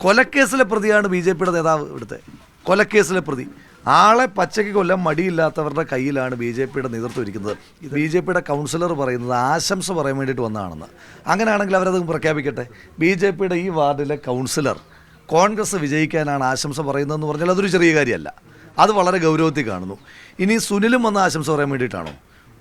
കൊലക്കേസിലെ പ്രതിയാണ് B J പിയുടെ നേതാവ്. ഇവിടുത്തെ കൊലക്കേസിലെ പ്രതി ആളെ പച്ചയ്ക്ക് കൊല്ലാൻ മടിയില്ലാത്തവരുടെ കയ്യിലാണ് ബി ജെ പിയുടെ നേതൃത്വം ഇരിക്കുന്നത്. ബി ജെ പിയുടെ കൗൺസിലർ പറയുന്നത് ആശംസ പറയാൻ വേണ്ടിയിട്ട് വന്നതാണെന്ന്. അങ്ങനെയാണെങ്കിൽ അവരത് പ്രഖ്യാപിക്കട്ടെ. ബി ജെ പിയുടെ ഈ വാർഡിലെ കൗൺസിലർ കോൺഗ്രസ് വിജയിക്കാനാണ് ആശംസ പറയുന്നതെന്ന് പറഞ്ഞാൽ അതൊരു ചെറിയ കാര്യമല്ല, അത് വളരെ ഗൗരവത്തിൽ കാണുന്നു. ഇനി സുനിലും വന്ന് ആശംസ പറയാൻ വേണ്ടിയിട്ടാണോ?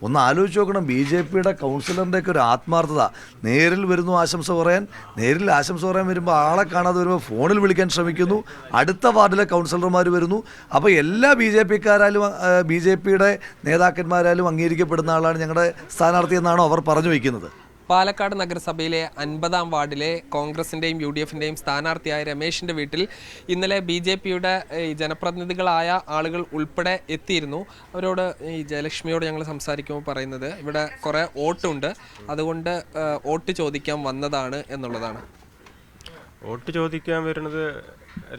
ഒന്ന് ആലോചിച്ച് നോക്കണം. ബി ജെ പിയുടെ കൗൺസിലറിൻ്റെയൊക്കെ ഒരു ആത്മാർത്ഥത. നേരിൽ വരുന്നു ആശംസ പറയാൻ, നേരിൽ ആശംസ പറയാൻ വരുമ്പോൾ ആളെ കാണാതെ വരുമ്പോൾ ഫോണിൽ വിളിക്കാൻ ശ്രമിക്കുന്നു. അടുത്ത വാർഡിലെ കൗൺസിലർമാർ വരുന്നു. അപ്പോൾ എല്ലാ ബി ജെ പിക്കാരാലും ബി ജെ പിയുടെ നേതാക്കന്മാരാലും അംഗീകരിക്കപ്പെടുന്ന ആളാണ് ഞങ്ങളുടെ സ്ഥാനാർത്ഥി എന്നാണോ അവർ പറഞ്ഞു വയ്ക്കുന്നത്? പാലക്കാട് നഗരസഭയിലെ 50-ാം വാർഡിലെ കോൺഗ്രസിൻ്റെയും യു ഡി എഫിൻ്റെയും സ്ഥാനാർത്ഥിയായ രമേശിൻ്റെ വീട്ടിൽ ഇന്നലെ ബി ജെ പിയുടെ ജനപ്രതിനിധികളായ ആളുകൾ ഉൾപ്പെടെ എത്തിയിരുന്നു. അവരോട് ഈ ജയലക്ഷ്മിയോട് ഞങ്ങൾ സംസാരിക്കുമ്പോൾ പറയുന്നത് ഇവിടെ കുറേ വോട്ടുണ്ട്, അതുകൊണ്ട് വോട്ട് ചോദിക്കാൻ വന്നതാണ് എന്നുള്ളതാണ്. വോട്ട് ചോദിക്കാൻ വരുന്നത്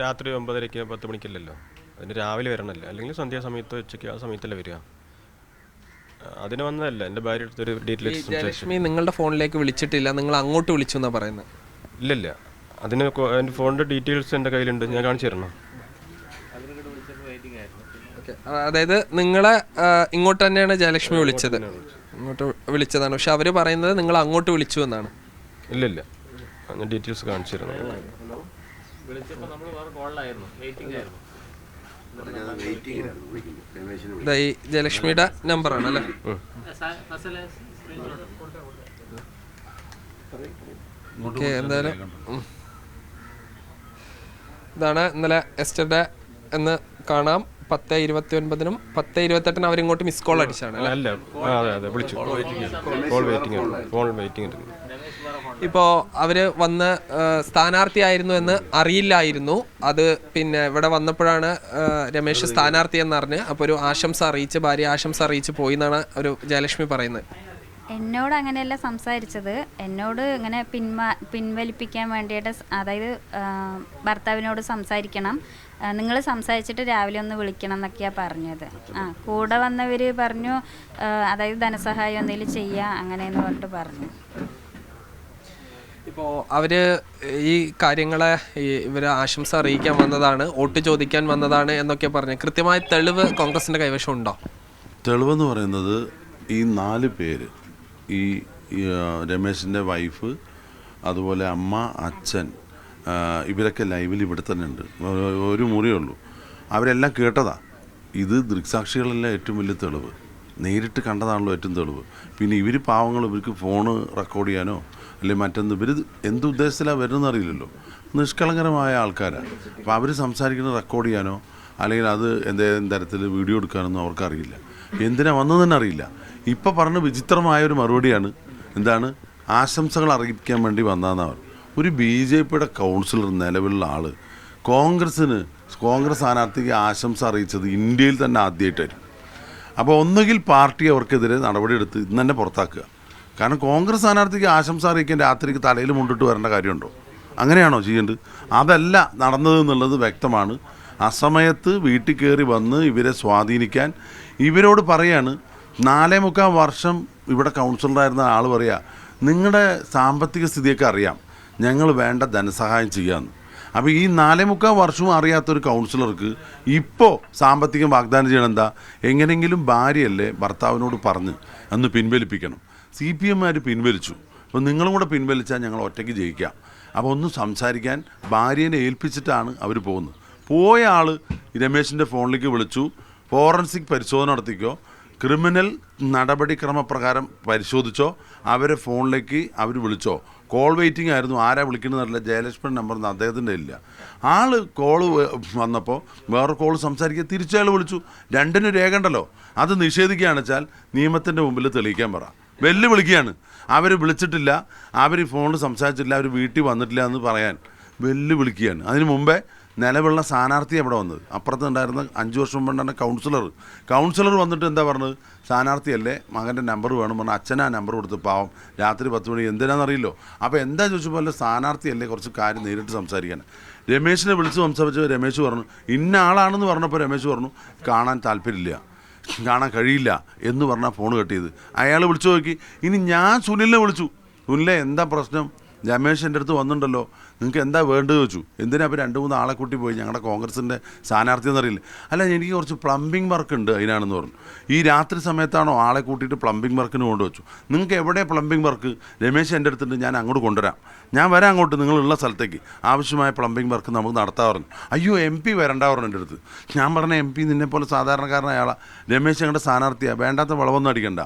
രാത്രി 9:30 10 മണിക്കല്ലല്ലോ, അതിന് രാവിലെ വരണമല്ലോ, അല്ലെങ്കിൽ സന്ധ്യാസമയത്തോ ഉച്ചയ്ക്ക് ആ സമയത്തല്ലേ വരിക. അതിന് വന്നതല്ല. എൻ്റെ ഭാര്യ എടുത്തൊരു ഡീറ്റെയിൽസ് ജയലക്ഷ്മി നിങ്ങളുടെ ഫോണിലേക്ക് വിളിച്ചിട്ടില്ല, നിങ്ങൾ അങ്ങോട്ട് വിളിച്ചു എന്നാണ് പറയുന്നത്. ഇല്ലില്ല, അതിന് എൻ്റെ ഫോണിൻ്റെ ഡീറ്റെയിൽസ് എൻ്റെ കയ്യിലുണ്ട്, ഞാൻ കാണിച്ചു തരണം. അതായത് നിങ്ങളെ ഇങ്ങോട്ട് തന്നെയാണ് ജയലക്ഷ്മി വിളിച്ചത്, ഇങ്ങോട്ട് വിളിച്ചതാണ്. പക്ഷെ അവർ പറയുന്നത് നിങ്ങൾ അങ്ങോട്ട് വിളിച്ചു എന്നാണ്. ഇല്ലില്ല, ഞാൻ ഡീറ്റെയിൽസ് കാണിച്ചു തരണം. ഈ ജയലക്ഷ്മിയുടെ നമ്പറാണ് അല്ലേ? ഓക്കെ, എന്തായാലും ഇതാണ് ഇന്നലെ എസ്റ്റർഡേ എന്ന് കാണാം. 10:29-നും 10:28-നും അവരിങ്ങോട്ട് മിസ് കോൾ അടിച്ചാണ്. ഇപ്പോൾ അവർ വന്ന് സ്ഥാനാർത്ഥിയായിരുന്നു എന്ന് അറിയില്ലായിരുന്നു. അത് പിന്നെ ഇവിടെ വന്നപ്പോഴാണ് രമേശ് സ്ഥാനാർത്ഥി എന്നറിഞ്ഞ് അപ്പോൾ ഒരു ആശംസ അറിയിച്ച്, ഭാര്യ ആശംസ അറിയിച്ച് പോയി എന്നാണ് ഒരു ജയലക്ഷ്മി പറയുന്നത്. എന്നോട് അങ്ങനെയല്ല സംസാരിച്ചത്, എന്നോട് ഇങ്ങനെ പിൻവലിപ്പിക്കാൻ വേണ്ടിയിട്ട്, അതായത് ഭർത്താവിനോട് സംസാരിക്കണം, നിങ്ങൾ സംസാരിച്ചിട്ട് രാവിലെ ഒന്ന് വിളിക്കണം എന്നൊക്കെയാണ് പറഞ്ഞത്. കൂടെ വന്നവർ പറഞ്ഞു അതായത് ധനസഹായം എന്തെങ്കിലും ചെയ്യുക അങ്ങനെയെന്ന് പറഞ്ഞിട്ട് പറഞ്ഞു. ഇപ്പോൾ അവർ ഈ കാര്യങ്ങളെ ഇവർ ആശംസ അറിയിക്കാൻ വന്നതാണ്, വോട്ട് ചോദിക്കാൻ വന്നതാണ് എന്നൊക്കെ പറഞ്ഞു. കൃത്യമായ തെളിവ് കോൺഗ്രസിൻ്റെ കൈവശം ഉണ്ടോ? തെളിവെന്ന് പറയുന്നത് ഈ 4 പേര്, ഈ രമേശിൻ്റെ വൈഫ്, അതുപോലെ അമ്മ, അച്ഛൻ, ഇവരൊക്കെ ലൈവിൽ ഇവിടെ തന്നെ ഉണ്ട്. ഒരു മുറിയേ ഉള്ളൂ. അവരെല്ലാം കേട്ടതാ. ഇത് ദൃക്സാക്ഷികളെല്ലാം ഏറ്റവും വലിയ തെളിവ്. നേരിട്ട് കണ്ടതാണല്ലോ ഏറ്റവും തെളിവ്. പിന്നെ ഇവർ പാവങ്ങൾ, ഇവർക്ക് ഫോണ് റെക്കോർഡ് ചെയ്യാനോ അല്ലെങ്കിൽ മറ്റൊന്ന്, ഇവർ എന്ത് ഉദ്ദേശത്തിലാണ് വരുന്നതെന്ന് അറിയില്ലല്ലോ. നിഷ്കളങ്കരമായ ആൾക്കാരാണ്. അപ്പോൾ അവർ സംസാരിക്കുന്നത് റെക്കോർഡ് ചെയ്യാനോ അല്ലെങ്കിൽ അത് എന്തെങ്കിലും തരത്തിൽ വീഡിയോ എടുക്കാനൊന്നും അവർക്കറിയില്ല. എന്തിനാ വന്നതെന്ന് തന്നെ അറിയില്ല. ഇപ്പോൾ പറഞ്ഞ വിചിത്രമായൊരു മറുപടിയാണ്. എന്താണ്? ആശംസകൾ അറിയിക്കാൻ വേണ്ടി വന്നതെന്നവർ. ഒരു ബി ജെ പിയുടെ കൗൺസിലർ, നിലവിലുള്ള ആൾ, കോൺഗ്രസ് സ്ഥാനാർത്ഥിക്ക് ആശംസ അറിയിച്ചത് ഇന്ത്യയിൽ തന്നെ ആദ്യമായിട്ടായിരുന്നു. അപ്പോൾ ഒന്നുകിൽ പാർട്ടി അവർക്കെതിരെ നടപടിയെടുത്ത് ഇന്ന് തന്നെ പുറത്താക്കുക. കാരണം കോൺഗ്രസ് സ്ഥാനാർത്ഥിക്ക് ആശംസ അറിയിക്കാൻ രാത്രിക്ക് തലയിൽ മുണ്ടിട്ട് വരേണ്ട കാര്യമുണ്ടോ? അങ്ങനെയാണോ ചെയ്യേണ്ടത്? അതല്ല നടന്നത് എന്നുള്ളത് വ്യക്തമാണ്. അസമയത്ത് വീട്ടിൽ കയറി വന്ന് ഇവരെ സ്വാധീനിക്കാൻ ഇവരോട് പറയാണ്. 4.25 വർഷം ഇവിടെ കൗൺസിലറായിരുന്ന ആൾ പറയുക, നിങ്ങളുടെ സാമ്പത്തിക സ്ഥിതിയൊക്കെ അറിയാം, ഞങ്ങൾ വേണ്ട ധനസഹായം ചെയ്യാമെന്ന്. അപ്പോൾ ഈ 4.25 വർഷവും അറിയാത്തൊരു കൗൺസിലർക്ക് ഇപ്പോൾ സാമ്പത്തികം വാഗ്ദാനം ചെയ്യണം. എന്താ? എങ്ങനെയെങ്കിലും ഭാര്യയല്ലേ ഭർത്താവിനോട് പറഞ്ഞ് അന്ന് പിൻവലിപ്പിക്കണം. CPM പിൻവലിച്ചു. അപ്പോൾ നിങ്ങളും കൂടെ പിൻവലിച്ചാൽ ഞങ്ങൾ ഒറ്റയ്ക്ക് ജയിക്കാം. അപ്പോൾ ഒന്ന് സംസാരിക്കാൻ ഭാര്യേനെ ഏൽപ്പിച്ചിട്ടാണ് അവർ പോകുന്നത്. പോയ ആൾ രമേശിൻ്റെ ഫോണിലേക്ക് വിളിച്ചു, ഫോറൻസിക് പരിശോധന നടത്തിക്കോ, ക്രിമിനൽ നടപടിക്രമപ്രകാരം പരിശോധിച്ചോ, അവരെ ഫോണിലേക്ക് അവർ വിളിച്ചോ. കോൾ വെയിറ്റിംഗ് ആയിരുന്നു. ആരാ വിളിക്കുന്നതല്ല, ജയലക്ഷ്മിയുടെ നമ്പർ അദ്ദേഹത്തിൻ്റെ ഇല്ല. ആൾ കോള് വന്നപ്പോൾ വേറെ കോൾ സംസാരിക്കുക, തിരിച്ചയാൾ വിളിച്ചു. രണ്ടിനും രേഖ ഉണ്ടല്ലോ. അത് നിഷേധിക്കുകയാണെന്ന് വെച്ചാൽ നിയമത്തിൻ്റെ മുമ്പിൽ തെളിയിക്കാൻ പറ. വെല്ലുവിളിക്കുകയാണ്. അവർ വിളിച്ചിട്ടില്ല, അവർ ഫോണിൽ സംസാരിച്ചിട്ടില്ല, അവർ വീട്ടിൽ വന്നിട്ടില്ല എന്ന് പറയാൻ വെല്ലുവിളിക്കുകയാണ്. അതിന് മുമ്പേ നിലവിലുള്ള സ്ഥാനാർത്ഥി അവിടെ വന്നത്. അപ്പുറത്ത് ഉണ്ടായിരുന്ന 5 വർഷം മുമ്പുണ്ടായിരുന്ന കൗൺസിലർ വന്നിട്ട് എന്താ പറഞ്ഞത്? സ്ഥാനാർത്ഥിയല്ലേ, മകൻ്റെ നമ്പർ വേണം പറഞ്ഞാൽ അച്ഛനാ നമ്പർ കൊടുത്ത് പാവം രാത്രി 10 മണി എന്തിനാണെന്നറിയില്ലോ. അപ്പോൾ എന്താ ചോദിച്ചപ്പോൾ അല്ല, സ്ഥാനാർത്ഥിയല്ലേ, കുറച്ച് കാര്യം നേരിട്ട് സംസാരിക്കാൻ. രമേശിനെ വിളിച്ച് സംസാരിച്ച് രമേശ് പറഞ്ഞു ഇന്ന ആളാണെന്ന് പറഞ്ഞപ്പോൾ രമേശ് പറഞ്ഞു കാണാൻ താല്പര്യമില്ല, കാണാൻ കഴിയില്ല എന്ന് പറഞ്ഞാൽ ഫോൺ കട്ട് ചെയ്ത്. അയാൾ വിളിച്ചു നോക്കി. ഇനി ഞാൻ സുനിലിനെ വിളിച്ചു. സുനിലെ എന്താ പ്രശ്നം? രമേശ് എൻ്റെ അടുത്ത് വന്നിട്ടുണ്ടല്ലോ, നിങ്ങൾക്ക് എന്താ വേണ്ടത് ചോദിച്ചു. എന്തിനാ ഇപ്പോൾ 2-3 ആളെ കൂട്ടി പോയി ഞങ്ങളുടെ കോൺഗ്രസിൻ്റെ സ്ഥാനാർത്ഥി എന്നറിയില്ല. അല്ല, എനിക്ക് കുറച്ച് പ്ലംബിംഗ് വർക്ക് ഉണ്ട് അതിനാണെന്ന് പറഞ്ഞു. ഈ രാത്രി സമയത്താണോ ആളെ കൂട്ടിയിട്ട് പ്ലംബിംഗ് വർക്കിന് കൊണ്ടുവച്ചു. നിങ്ങൾക്ക് എവിടെയാണ് പ്ലംബിംഗ് വർക്ക്? രമേശ് എൻ്റെ അടുത്തുണ്ട്, ഞാൻ അങ്ങോട്ട് കൊണ്ടുവരാം, ഞാൻ വരാം അങ്ങോട്ട്, നിങ്ങളുള്ള സ്ഥലത്തേക്ക് ആവശ്യമായ പ്ലംബിംഗ് വർക്ക് നമുക്ക് നടത്താൻ പറഞ്ഞു. അയ്യോ MP വരണ്ട പറഞ്ഞു എൻ്റെ അടുത്ത്. ഞാൻ പറഞ്ഞ MP നിന്നെപ്പോലെ സാധാരണക്കാരനായ ആളാണ്, രമേശ് ഞങ്ങളുടെ സ്ഥാനാർത്ഥിയാണ്, വേണ്ടാത്ത വളവൊന്നും അടിക്കണ്ട.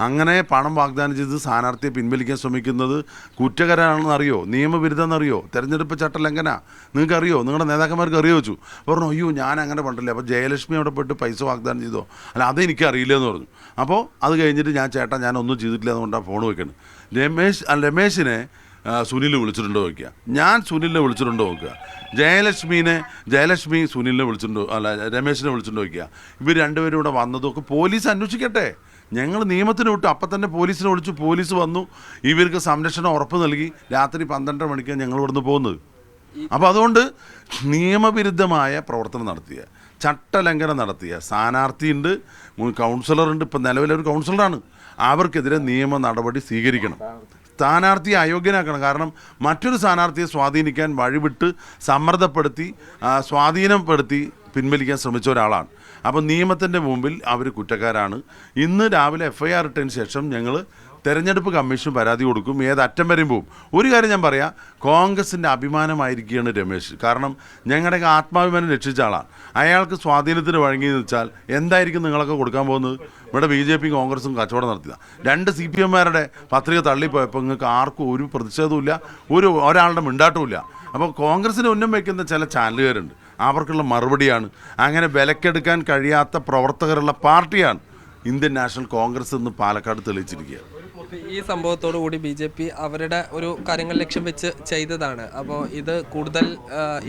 അങ്ങനെ പണം വാഗ്ദാനം ചെയ്ത് സ്ഥാനാർത്ഥിയെ പിൻവലിക്കാൻ ശ്രമിക്കുന്നത് കുറ്റകരമാണെന്ന് അറിയോ? നിയമവിരുദ്ധമെന്നറിയോ? തെരഞ്ഞെടുപ്പ് ചട്ട ലംഘന നിങ്ങൾക്കറിയോ? നിങ്ങളുടെ നേതാക്കന്മാർക്ക് അറിയോ വെച്ചു. പറഞ്ഞു അയ്യോ ഞാൻ അങ്ങനെ പണ്ടില്ല. അപ്പോൾ ജയലക്ഷ്മി അവിടെ പോയിട്ട് പൈസ വാഗ്ദാനം ചെയ്തോ? അല്ല അതെനിക്കറിയില്ല എന്ന് പറഞ്ഞു. അപ്പോൾ അത് കഴിഞ്ഞിട്ട് ഞാൻ ഒന്നും ചെയ്തിട്ടില്ല എന്നുകൊണ്ടാണ് ഫോൺ വയ്ക്കുന്നത്. രമേശിനെ സുനിൽ വിളിച്ചിട്ടുണ്ടോ നോക്കുക, ഞാൻ സുനിലിനെ വിളിച്ചിട്ടുണ്ടോ നോക്കുക, ജയലക്ഷ്മി സുനിലിനെ വിളിച്ചിട്ടുണ്ടോ, അല്ല രമേശിനെ വിളിച്ചിട്ടുണ്ടോ നോക്കുക. ഇവർ രണ്ടുപേരും ഇവിടെ വന്നതൊക്കെ പോലീസ് അന്വേഷിക്കട്ടെ. ഞങ്ങൾ നിയമത്തിന് വിട്ടു. അപ്പം തന്നെ പോലീസിനെ വിളിച്ചു, പോലീസ് വന്നു, ഇവർക്ക് സംരക്ഷണം ഉറപ്പ് നൽകി. രാത്രി 12:30 മണിക്കാണ് ഞങ്ങൾ ഇവിടുന്ന് പോകുന്നത്. അപ്പോൾ അതുകൊണ്ട് നിയമവിരുദ്ധമായ പ്രവർത്തനം നടത്തിയ, ചട്ടലംഘനം നടത്തിയ സ്ഥാനാർത്ഥിയുണ്ട്, കൗൺസിലറുണ്ട്, ഇപ്പം നിലവിലൊരു കൗൺസിലറാണ്, അവർക്കെതിരെ നിയമ നടപടി സ്വീകരിക്കണം. സ്ഥാനാർത്ഥിയെ അയോഗ്യനാക്കണം. കാരണം മറ്റൊരു സ്ഥാനാർത്ഥിയെ സ്വാധീനിക്കാൻ വഴിവിട്ട് സമ്മർദ്ദപ്പെടുത്തി സ്വാധീനപ്പെടുത്തി പിൻവലിക്കാൻ ശ്രമിച്ച ഒരാളാണ്. അപ്പോൾ നിയമത്തിൻ്റെ മുമ്പിൽ അവർ കുറ്റക്കാരാണ്. ഇന്ന് രാവിലെ FIR ഇട്ടതിന് ശേഷം ഞങ്ങൾ തെരഞ്ഞെടുപ്പ് കമ്മീഷൻ പരാതി കൊടുക്കും. ഏതറ്റം വരെയും പോവും. ഒരു കാര്യം ഞാൻ പറയാം, കോൺഗ്രസിൻ്റെ അഭിമാനമായിരിക്കുകയാണ് രമേശ്. കാരണം ഞങ്ങളുടെയൊക്കെ ആത്മാഭിമാനം രക്ഷിച്ച ആളാണ്. അയാൾക്ക് സ്വാധീനത്തിന് വഴങ്ങിയെന്ന് വെച്ചാൽ എന്തായിരിക്കും നിങ്ങളൊക്കെ കൊടുക്കാൻ പോകുന്നത്? ഇവിടെ BJP കോൺഗ്രസും കച്ചവടം നടത്തിയതാണ്. 2 CPMമാരുടെ പത്രിക തള്ളിപ്പോയപ്പോൾ നിങ്ങൾക്ക് ആർക്കും ഒരു പ്രതിഷേധവുമില്ല, ഒരാളുടെ മിണ്ടാട്ടവുമില്ല. അപ്പോൾ കോൺഗ്രസിന് ഉന്നം വയ്ക്കുന്ന ചില ചാനലുകാരുണ്ട്, അവർക്കുള്ള മറുപടിയാണ്. അങ്ങനെ വിലക്കെടുക്കാൻ കഴിയാത്ത പ്രവർത്തകരുള്ള പാർട്ടിയാണ് ഇന്ത്യൻ നാഷണൽ കോൺഗ്രസ് എന്ന് പാലക്കാട് തെളിയിച്ചിരിക്കുകയാണ്. ഈ സംഭവത്തോടു കൂടി BJP അവരുടെ ഒരു കാര്യങ്ങൾ ലക്ഷ്യം വെച്ച് ചെയ്തതാണ്. അപ്പോൾ ഇത് കൂടുതൽ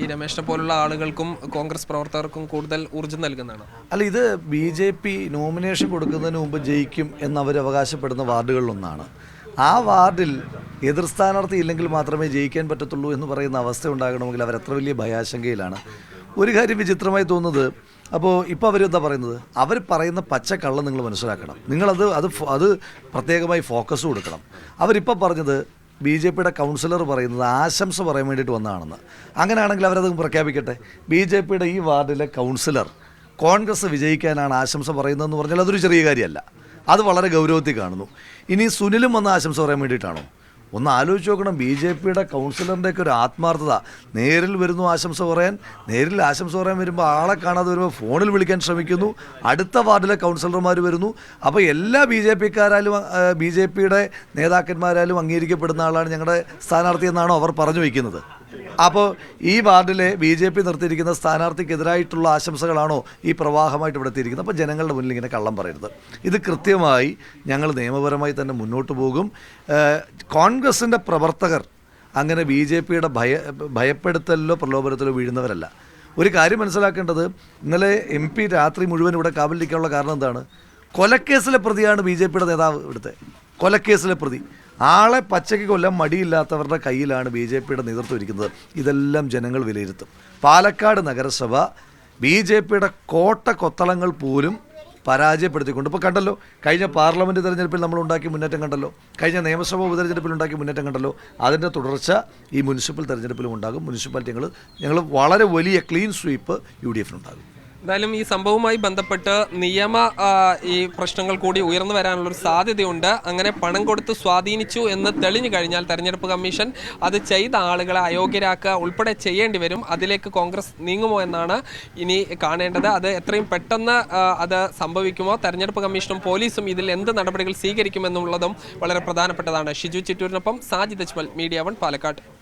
ഈ രമേശിനെ പോലുള്ള ആളുകൾക്കും കോൺഗ്രസ് പ്രവർത്തകർക്കും കൂടുതൽ ഊർജ്ജം നൽകുന്നതാണ്. അല്ല, ഇത് BJP നോമിനേഷൻ കൊടുക്കുന്നതിന് മുമ്പ് ജയിക്കും എന്നവർ അവകാശപ്പെടുന്ന വാർഡുകളിലൊന്നാണ്. ആ വാർഡിൽ എതിർ സ്ഥാനാർത്ഥി ഇല്ലെങ്കിൽ മാത്രമേ ജയിക്കാൻ പറ്റത്തുള്ളൂ എന്ന് പറയുന്ന അവസ്ഥ ഉണ്ടാകണമെങ്കിൽ അവരെത്ര വലിയ ഭയാശങ്കയിലാണ്. ഒരു കാര്യം വിചിത്രമായി തോന്നുന്നത്, അപ്പോൾ ഇപ്പോൾ അവരെന്താ പറയുന്നത്? അവർ പറയുന്ന പച്ചക്കള്ളം നിങ്ങൾ മനസ്സിലാക്കണം. അത് പ്രത്യേകമായി ഫോക്കസ് കൊടുക്കണം. അവരിപ്പോൾ പറഞ്ഞത് BJPയുടെ കൗൺസിലർ പറയുന്നത് ആശംസ പറയാൻ വേണ്ടിയിട്ട് വന്നതാണെന്ന്. അങ്ങനെയാണെങ്കിൽ അവരത് പ്രഖ്യാപിക്കട്ടെ. BJPയുടെ ഈ വാർഡിലെ കൗൺസിലർ കോൺഗ്രസ് വിജയിക്കാനാണ് ആശംസ പറയുന്നതെന്ന് പറഞ്ഞാൽ അതൊരു ചെറിയ കാര്യമല്ല, അത് വളരെ ഗൗരവത്തിൽ കാണുന്നു. ഇനി സുനിലും വന്ന് ആശംസ പറയാൻ വേണ്ടിയിട്ടാണോ? ഒന്ന് ആലോചിച്ച് നോക്കണം. BJPയുടെ കൗൺസിലറിൻ്റെയൊക്കെ ഒരു ആത്മാർത്ഥത. നേരിൽ വരുന്നു ആശംസ പറയാൻ, നേരിൽ ആശംസ പറയാൻ വരുമ്പോൾ ആളെ കാണാതെ വരുമ്പോൾ ഫോണിൽ വിളിക്കാൻ ശ്രമിക്കുന്നു. അടുത്ത വാർഡിലെ കൗൺസിലർമാർ വരുന്നു. അപ്പോൾ എല്ലാ BJPയുടെ നേതാക്കന്മാരാലും അംഗീകരിക്കപ്പെടുന്ന ആളാണ് ഞങ്ങളുടെ സ്ഥാനാർത്ഥി എന്നാണോ അവർ പറഞ്ഞു വയ്ക്കുന്നത്? അപ്പോൾ ഈ വാർഡിലെ BJP നിർത്തിയിരിക്കുന്ന സ്ഥാനാർത്ഥിക്കെതിരായിട്ടുള്ള ആശംസകളാണോ ഈ പ്രവാഹമായിട്ട് ഇവിടെ എത്തിയിരിക്കുന്നത്? അപ്പോൾ ജനങ്ങളുടെ മുന്നിൽ ഇങ്ങനെ കള്ളം പറയരുത്. ഇത് കൃത്യമായി ഞങ്ങൾ നിയമപരമായി തന്നെ മുന്നോട്ട് പോകും. കോൺഗ്രസിൻ്റെ പ്രവർത്തകർ അങ്ങനെ BJPയുടെ ഭയപ്പെടുത്തലിലോ പ്രലോഭനത്തിലോ വീഴുന്നവരല്ല. ഒരു കാര്യം മനസ്സിലാക്കേണ്ടത്, ഇന്നലെ MP രാത്രി മുഴുവൻ ഇവിടെ കാവലിരിക്കാനുള്ള കാരണം എന്താണ്? കൊലക്കേസിലെ പ്രതിയാണ് BJPയുടെ നേതാവ്. ഇവിടുത്തെ കൊലക്കേസിലെ പ്രതി, ആളെ പച്ചയ്ക്ക് കൊല്ലാൻ മടിയില്ലാത്തവരുടെ കയ്യിലാണ് BJPയുടെ നേതൃത്വം ഇരിക്കുന്നത്. ഇതെല്ലാം ജനങ്ങൾ വിലയിരുത്തും. പാലക്കാട് നഗരസഭ BJPയുടെ കൊത്തളങ്ങൾ പോലും പരാജയപ്പെടുത്തിക്കൊണ്ട് ഇപ്പോൾ കണ്ടല്ലോ, കഴിഞ്ഞ പാർലമെൻറ്റ് തെരഞ്ഞെടുപ്പിൽ നമ്മൾ ഉണ്ടാക്കിയ മുന്നേറ്റം കണ്ടല്ലോ, കഴിഞ്ഞ നിയമസഭാ ഉപതെരഞ്ഞെടുപ്പിൽ ഉണ്ടാക്കിയ മുന്നേറ്റം കണ്ടല്ലോ. അതിൻ്റെ തുടർച്ച ഈ മുനിസിപ്പൽ തെരഞ്ഞെടുപ്പിലും ഉണ്ടാകും. മുനിസിപ്പാലിറ്റികൾ ഞങ്ങൾ വളരെ വലിയ ക്ലീൻ സ്വീപ്പ് UDFിനുണ്ടാകും. എന്തായാലും ഈ സംഭവവുമായി ബന്ധപ്പെട്ട് ഈ പ്രശ്നങ്ങൾ കൂടി ഉയർന്നു വരാനുള്ളൊരു സാധ്യതയുണ്ട്. അങ്ങനെ പണം കൊടുത്ത് സ്വാധീനിച്ചു എന്ന് തെളിഞ്ഞു കഴിഞ്ഞാൽ തെരഞ്ഞെടുപ്പ് കമ്മീഷൻ അത് ചെയ്ത ആളുകളെ അയോഗ്യരാക്കുക ഉൾപ്പെടെ ചെയ്യേണ്ടി വരും. അതിലേക്ക് കോൺഗ്രസ് നീങ്ങുമോ എന്നാണ് ഇനി കാണേണ്ടത്. അത് എത്രയും പെട്ടെന്ന് അത് സംഭവിക്കുമോ, തെരഞ്ഞെടുപ്പ് കമ്മീഷനും പോലീസും ഇതിൽ എന്ത് നടപടികൾ സ്വീകരിക്കുമെന്നുള്ളതും വളരെ പ്രധാനപ്പെട്ടതാണ്. ഷിജു ചിറ്റൂരിനൊപ്പം സാജിദ് അജ്മൽ, മീഡിയ 1 പാലക്കാട്.